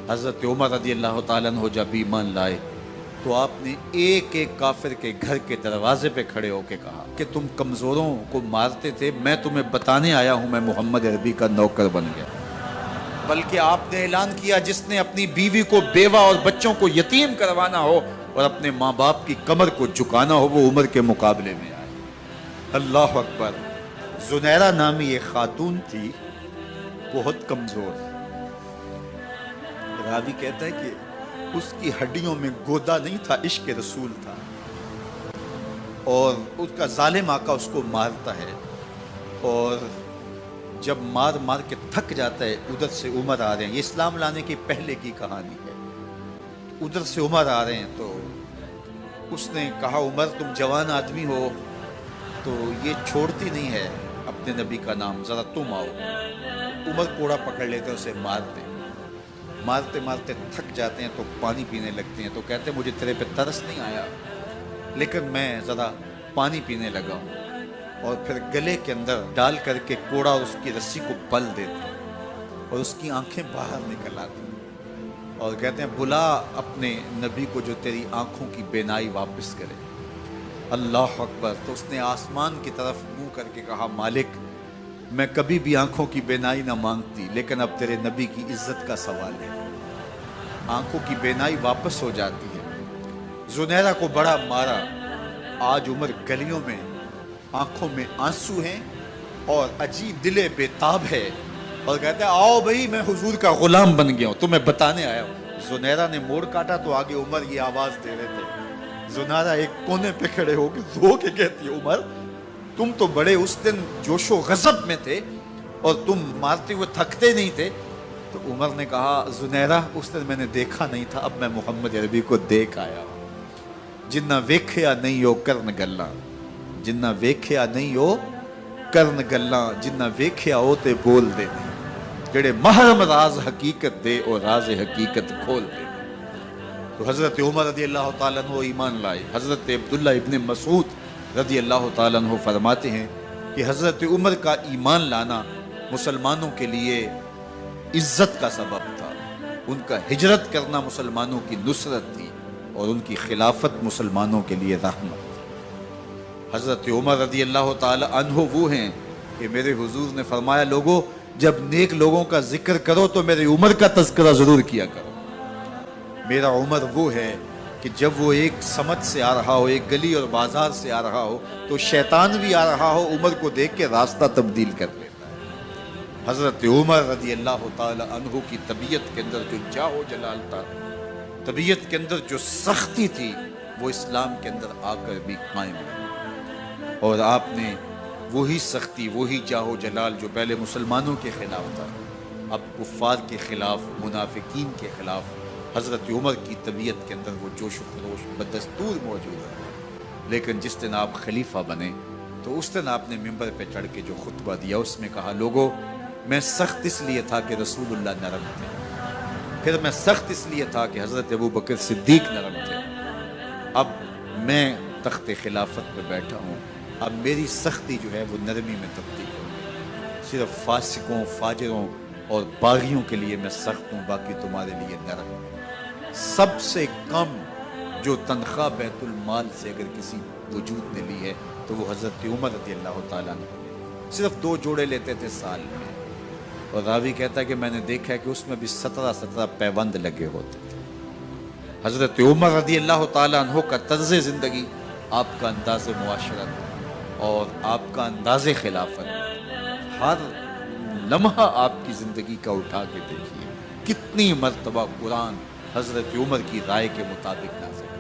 حضرت عمر رضی اللہ تعالیٰ عنہ جب ایمان لائے تو آپ نے ایک ایک کافر کے گھر کے دروازے پہ کھڑے ہو کے کہا کہ تم کمزوروں کو مارتے تھے، میں تمہیں بتانے آیا ہوں میں محمد عربی کا نوکر بن گیا۔ بلکہ آپ نے اعلان کیا جس نے اپنی بیوی کو بیوہ اور بچوں کو یتیم کروانا ہو اور اپنے ماں باپ کی کمر کو جھکانا ہو وہ عمر کے مقابلے میں آئے۔ اللہ اکبر۔ زنیرہ نامی ایک خاتون تھی، بہت کمزور، راوی کہتا ہے کہ اس کی ہڈیوں میں گودا نہیں تھا، عشق رسول تھا، اور اس کا ظالم آقا اس کو مارتا ہے، اور جب مار مار کے تھک جاتا ہے ادھر سے عمر آ رہے ہیں، یہ اسلام لانے کی پہلے کی کہانی ہے، ادھر سے عمر آ رہے ہیں تو اس نے کہا عمر تم جوان آدمی ہو تو یہ چھوڑتی نہیں ہے اپنے نبی کا نام، ذرا تم آؤ۔ عمر کوڑا پکڑ لیتے اسے مارتے مارتے مارتے تھک جاتے ہیں تو پانی پینے لگتے ہیں، تو کہتے ہیں مجھے تیرے پہ ترس نہیں آیا لیکن میں ذرا پانی پینے لگا ہوں، اور پھر گلے کے اندر ڈال کر کے کوڑا اور اس کی رسی کو پل دیتے ہیں اور اس کی آنکھیں باہر نکل آتی ہیں اور کہتے ہیں بلا اپنے نبی کو جو تیری آنکھوں کی بینائی واپس کرے۔ اللہ اکبر۔ تو اس نے آسمان کی طرف منہ کر کے کہا مالک میں کبھی بھی آنکھوں کی بینائی نہ مانگتی لیکن اب تیرے نبی کی عزت کا سوال ہے۔ آنکھوں کی بینائی واپس ہو جاتی ہے۔ زنیرہ کو بڑا مارا، آج عمر گلیوں میں آنکھوں میں آنسو ہیں اور عجیب دل بے تاب ہے، اور کہتے ہیں آؤ بھئی میں حضور کا غلام بن گیا ہوں، تمہیں بتانے آیا ہوں۔ زنیرہ نے موڑ کاٹا تو آگے عمر یہ آواز دے رہے تھے۔ زنیرہ ایک کونے پہ کھڑے ہو کے رو کے کہتی ہے عمر تم تو بڑے اس دن جوش و غضب میں تھے اور تم مارتے ہوئے تھکتے نہیں تھے۔ تو عمر نے کہا زنیرہ اس دن میں نے دیکھا نہیں تھا، اب میں محمد عربی کو دیکھ آیا ہوں۔ جنہ ویکھیا نہیں ہو کرن گلاں، جنہ ویکھیا نہیں ہو کرن گلاں، جنہ ویکھیا ہو تے بول دے نہیں، جڑے محرم راز حقیقت دے اور راز حقیقت کھول دے۔ تو حضرت عمر رضی اللہ تعالیٰ عنہ ایمان لائے۔ حضرت عبداللہ ابن مسعود رضی اللہ تعالیٰ عنہ فرماتے ہیں کہ حضرت عمر کا ایمان لانا مسلمانوں کے لیے عزت کا سبب تھا، ان کا ہجرت کرنا مسلمانوں کی نصرت تھی اور ان کی خلافت مسلمانوں کے لیے رحمت تھی۔ حضرت عمر رضی اللہ تعالیٰ عنہ وہ ہیں کہ میرے حضور نے فرمایا لوگوں جب نیک لوگوں کا ذکر کرو تو میرے عمر کا تذکرہ ضرور کیا کرو۔ میرا عمر وہ ہے کہ جب وہ ایک سمت سے آ رہا ہو، ایک گلی اور بازار سے آ رہا ہو تو شیطان بھی آ رہا ہو عمر کو دیکھ کے راستہ تبدیل کر لیتا ہے۔ حضرت عمر رضی اللہ تعالی عنہ کی طبیعت کے اندر جو جاہ و جلال تھا، طبیعت کے اندر جو سختی تھی، وہ اسلام کے اندر آ کر بھی قائم رہی، اور آپ نے وہی سختی، وہی جاہ و جلال جو پہلے مسلمانوں کے خلاف تھا اب کفار کے خلاف، منافقین کے خلاف حضرت عمر کی طبیعت کے اندر وہ جوش و خروش بدستور موجود ہے۔ لیکن جس دن آپ خلیفہ بنے تو اس دن آپ نے ممبر پہ چڑھ کے جو خطبہ دیا اس میں کہا لوگوں میں سخت اس لیے تھا کہ رسول اللہ نرم تھے، پھر میں سخت اس لیے تھا کہ حضرت ابو بکر صدیق نرم تھے، اب میں تخت خلافت پہ بیٹھا ہوں، اب میری سختی جو ہے وہ نرمی میں تبدیل ہو گئی، صرف فاسقوں، فاجروں اور باغیوں کے لیے میں سخت ہوں، باقی تمہارے لیے نرم ہوں۔ سب سے کم جو تنخواہ بیت المال سے اگر کسی وجود نے لی ہے تو وہ حضرت عمر رضی اللہ تعالیٰ عنہ نے صرف 2 جوڑے لیتے تھے سال میں، اور راوی کہتا ہے کہ میں نے دیکھا ہے کہ اس میں بھی 17 پیوند لگے ہوتے تھے۔ حضرت عمر رضی اللہ تعالیٰ عنہ کا طرز زندگی، آپ کا انداز معاشرت اور آپ کا انداز خلافت، ہر لمحہ آپ کی زندگی کا اٹھا کے دیکھیے کتنی مرتبہ قرآن حضرت عمر کی رائے کے مطابق نازل ہے۔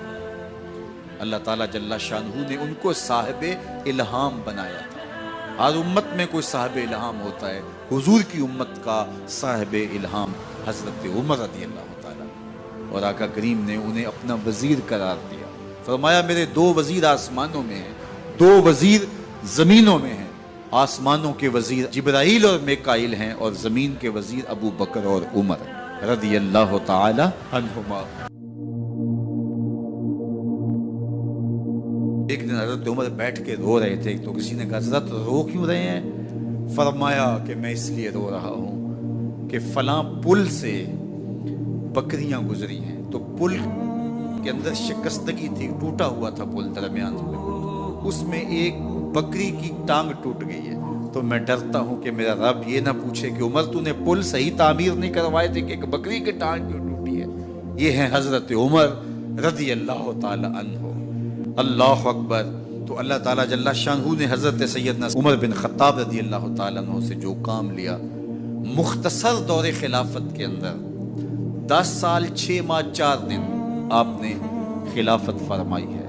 اللہ تعالیٰ جل شانہ نے ان کو صاحب الہام بنایا تھا۔ ہر امت میں کوئی صاحب الہام ہوتا ہے، حضور کی امت کا صاحب الہام حضرت عمر رضی اللہ تعالیٰ، اور آقا کریم نے انہیں اپنا وزیر قرار دیا۔ فرمایا میرے 2 وزیر آسمانوں میں ہیں، 2 وزیر زمینوں میں ہیں۔ آسمانوں کے وزیر جبرائیل اور میکائیل ہیں اور زمین کے وزیر ابو بکر اور عمر رضی اللہ تعالی عنہما۔ ایک دن حضرت عمر بیٹھ کے رو رہے تھے تو کسی نے کہا حضرت رو کیوں رہے ہیں؟ فرمایا کہ میں اس لیے رو رہا ہوں کہ فلاں پل سے بکریاں گزری ہیں، تو پل کے اندر شکستگی تھی، ٹوٹا ہوا تھا پل درمیان میں، اس میں ایک بکری کی ٹانگ ٹوٹ گئی ہے۔ تو میں ڈرتا ہوں کہ میرا رب یہ نہ پوچھے کہ عمر تو نے پل صحیح تعمیر نہیں کروائے تھے کہ ایک بکری کی ٹانگ کیوں ٹوٹی ہے۔ یہ ہیں حضرت عمر رضی اللہ تعالی عنہ۔ اللہ اکبر۔ تو اللہ تعالیٰ جل شانہ نے حضرت سیدنا عمر بن خطاب رضی اللہ تعالیٰ عنہ سے جو کام لیا، مختصر دور خلافت کے اندر 10 سال 6 ماہ 4 دن آپ نے خلافت فرمائی ہے،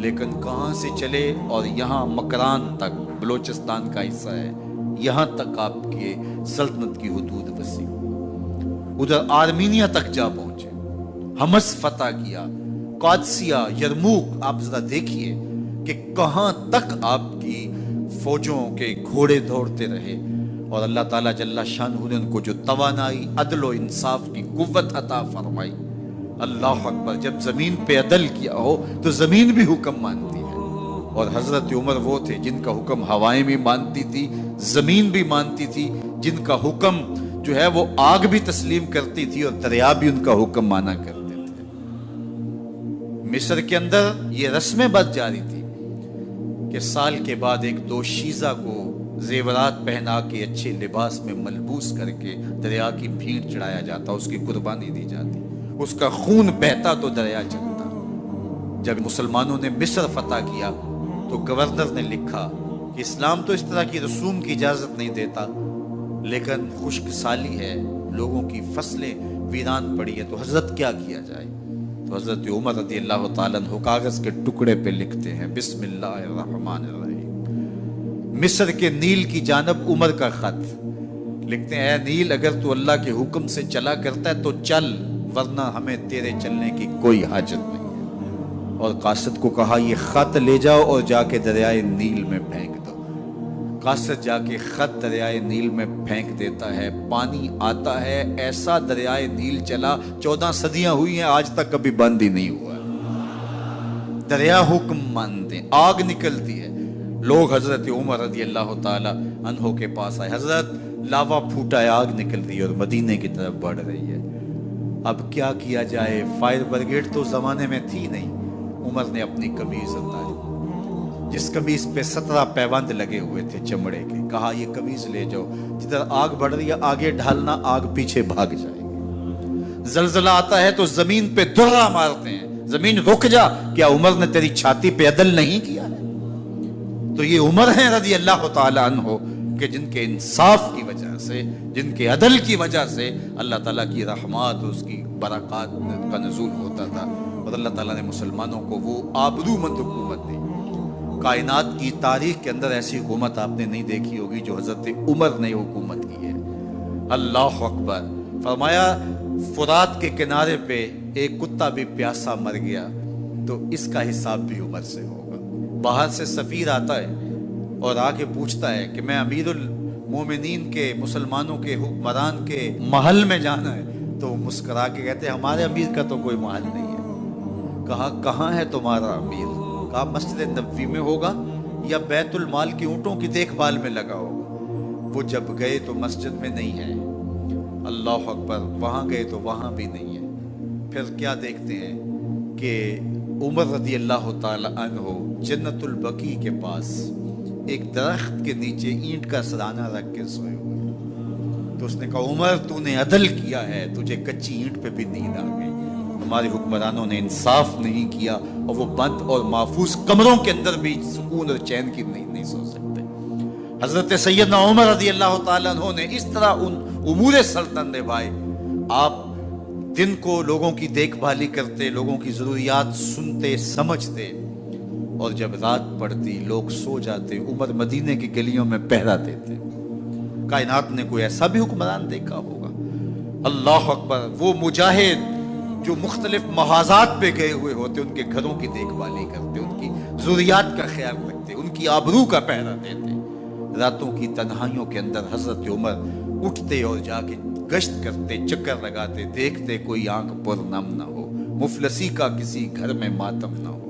لیکن کہاں سے چلے اور یہاں مکران تک، بلوچستان کا حصہ ہے، یہاں تک آپ کے سلطنت کی حدود وسیع، ادھر آرمینیا تک جا پہنچے، حمص فتح کیا، قادسیہ، یرموک۔ آپ ذرا دیکھیے کہ کہاں تک آپ کی فوجوں کے گھوڑے دوڑتے رہے، اور اللہ تعالیٰ جل شانہ نے ان کو جو توانائی، عدل و انصاف کی قوت عطا فرمائی۔ اللہ اکبر۔ جب زمین پہ عدل کیا ہو تو زمین بھی حکم مانتی ہے، اور حضرت عمر وہ تھے جن کا حکم ہوائیں بھی مانتی تھی، زمین بھی مانتی تھی، جن کا حکم جو ہے وہ آگ بھی تسلیم کرتی تھی، اور دریا بھی ان کا حکم مانا کرتے تھے۔ مصر کے اندر یہ رسم بد جاری تھی کہ سال کے بعد ایک دوشیزہ کو زیورات پہنا کے اچھے لباس میں ملبوس کر کے دریا کی بھیڑ چڑھایا جاتا، اس کی قربانی دی جاتی، اس کا خون بہتا تو دریا چلتا۔ جب مسلمانوں نے مصر فتح کیا تو گورنر نے لکھا کہ اسلام تو اس طرح کی رسوم کی اجازت نہیں دیتا، لیکن خشک سالی ہے، لوگوں کی فصلیں ویران پڑی ہے، تو حضرت کیا کیا جائے؟ تو حضرت عمر رضی اللہ تعالیٰ عنہ کاغذ کے ٹکڑے پہ لکھتے ہیں، بسم اللہ الرحمن الرحیم۔ مصر کے نیل کی جانب عمر کا خط لکھتے ہیں، اے نیل اگر تو اللہ کے حکم سے چلا کرتا ہے تو چل، ورنہ ہمیں تیرے چلنے کی کوئی حاجت نہیں ہے۔ اور قاصد کو کہا یہ خط لے جاؤ اور جا کے دریائے نیل میں پھینک دو۔ قاصد جا کے خط دریائے نیل میں پھینک دیتا ہے، پانی آتا ہے، ایسا دریائے نیل چلا، 14 صدیاں ہوئی ہیں آج تک کبھی بند ہی نہیں ہوا۔ دریا حکم مانتے، آگ نکلتی ہے۔ لوگ حضرت عمر رضی اللہ تعالی عنہ کے پاس آئے، حضرت لاوا پھوٹا ہے، آگ نکل رہی ہے اور مدینے کی طرف بڑھ رہی ہے، اب کیا کیا جائے؟ فائر بریگیڈ تو زمانے میں تھی نہیں۔ عمر نے اپنی قمیض اتاری، جس قمیض پہ 17 پیوند لگے ہوئے تھے چمڑے کے، کہا یہ قمیض لے جاؤ، جدھر آگ بڑھ رہی ہے آگے ڈھالنا، آگ پیچھے بھاگ جائے گی۔ زلزلہ آتا ہے تو زمین پہ درہ مارتے ہیں، زمین رک جا، کیا عمر نے تیری چھاتی پہ عدل نہیں کیا ہے؟ تو یہ عمر ہیں رضی اللہ تعالی عنہ کہ جن کے انصاف کی وجہ سے، جن کے عدل کی وجہ سے اللہ تعالیٰ کی رحمات، اس کی برکات کا نزول ہوتا تھا، اور اللہ تعالیٰ نے مسلمانوں کو وہ آبرومند حکومت دی۔ کائنات کی تاریخ کے اندر ایسی حکومت آپ نے نہیں دیکھی ہوگی جو حضرت عمر نے حکومت کی ہے۔ اللہ اکبر۔ فرمایا فرات کے کنارے پہ ایک کتا بھی پیاسا مر گیا تو اس کا حساب بھی عمر سے ہوگا۔ باہر سے سفیر آتا ہے اور آ کے پوچھتا ہے کہ میں امیر المومنین کے، مسلمانوں کے حکمران کے محل میں جانا ہے، تو وہ مسکرا کے کہتے ہیں ہمارے امیر کا تو کوئی محل نہیں ہے۔ کہا کہاں ہے تمہارا امیر؟ کہا مسجد نبوی میں ہوگا یا بیت المال کی اونٹوں کی دیکھ بھال میں لگا ہوگا۔ وہ جب گئے تو مسجد میں نہیں ہے، اللہ اکبر، وہاں گئے تو وہاں بھی نہیں ہے۔ پھر کیا دیکھتے ہیں کہ عمر رضی اللہ تعالی عنہ جنت البقیع کے پاس ایک درخت کے نیچے اینٹ کا سرانہ رکھ کے سوئے ہوئے، تو اس نے کہا عمر تو نے عدل کیا ہے، تجھے کچی اینٹ پہ بھی نیند آ گئی، ہمارے حکمرانوں نے انصاف نہیں کیا، اور وہ بند اور محفوظ کمروں کے اندر بھی سکون اور چین کی نہیں سو سکتے۔ حضرت سیدنا عمر رضی اللہ تعالیٰ عنہ نے اس طرح ان امور سلطنت نبھائے۔ آپ دن کو لوگوں کی دیکھ بھالی کرتے، لوگوں کی ضروریات سنتے سمجھتے، اور جب رات پڑتی لوگ سو جاتے، عمر مدینے کی گلیوں میں پہرا دیتے۔ کائنات نے کوئی ایسا بھی حکمران دیکھا ہوگا؟ اللہ اکبر۔ وہ مجاہد جو مختلف محاذات پہ گئے ہوئے ہوتے، ان کے گھروں کی دیکھ بھالی کرتے، ان کی ضروریات کا خیال رکھتے، ان کی آبرو کا پہرا دیتے۔ راتوں کی تنہائیوں کے اندر حضرت عمر اٹھتے اور جا کے گشت کرتے، چکر لگاتے، دیکھتے کوئی آنکھ پر نم نہ ہو، مفلسی کا کسی گھر میں ماتم نہ ہو۔